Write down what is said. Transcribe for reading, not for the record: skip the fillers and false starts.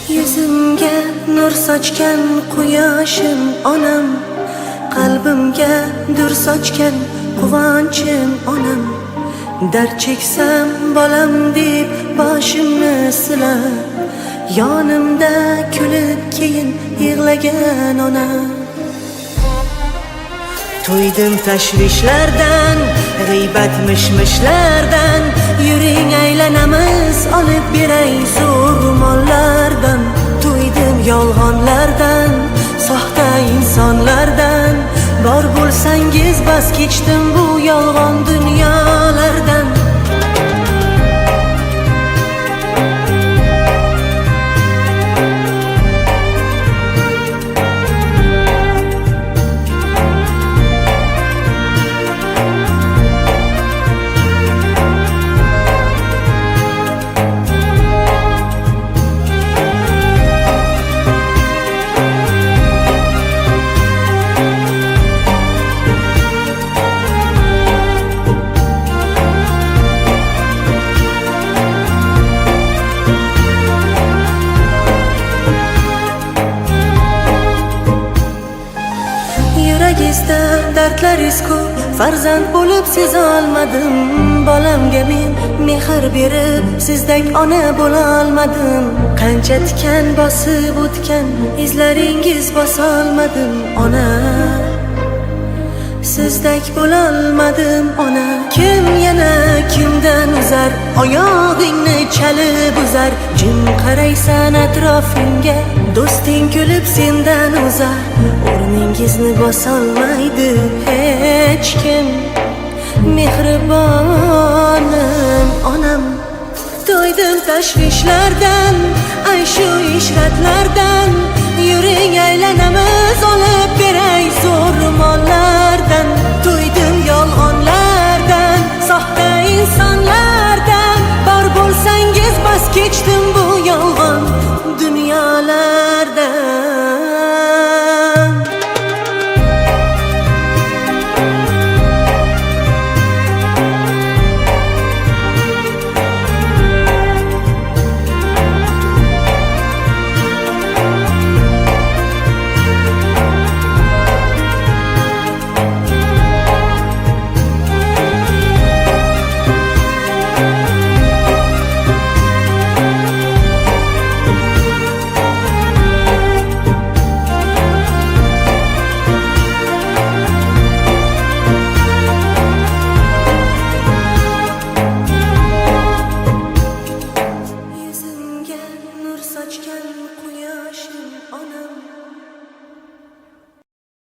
Yüzümge nur sochgan quyoshim onam, qalbimga dur sochgan quvonchim onam. Dard cheksam bolam deb boshimni silab, yonimda kulib keyin yig'lagan onam. To'ydim tashvishlardan, g'iybat mishmishlardan, yuring aylanamiz olib beray zo'r mollardan. To'ydim yolg'onlardan, soxta insonlardan, bor bo'lsangiz bas kechdim bu yolg'on dunyolardan. Yuragizda dardlaringiz ko'p, farzand bo'lib seza olmadim. Bolamga men mehr berib, sizdek ona bo'la olmadim. Qancha tikan bosib o'tgan, izlaringiz bosolmadim ona. Sizdek bo'la olmadim ona. Kim yana kimdan uzar, oyog'ingni chalib uzar. Jim qaraysan atrofingga, do'sting kulib sendan uzar. O'rningizni bosolmaydi hech kim. Mehribonim onam. To'ydim tashvishlardan, ay shu ishratlardan, yuring aylanamiz olib beray zo'r mollardan. To'ydim yolg'onlardan, soxta insonlardan, bor bo'lsangiz bas kechdim bu yolg'on dunyolardan. Sochgan quyoshim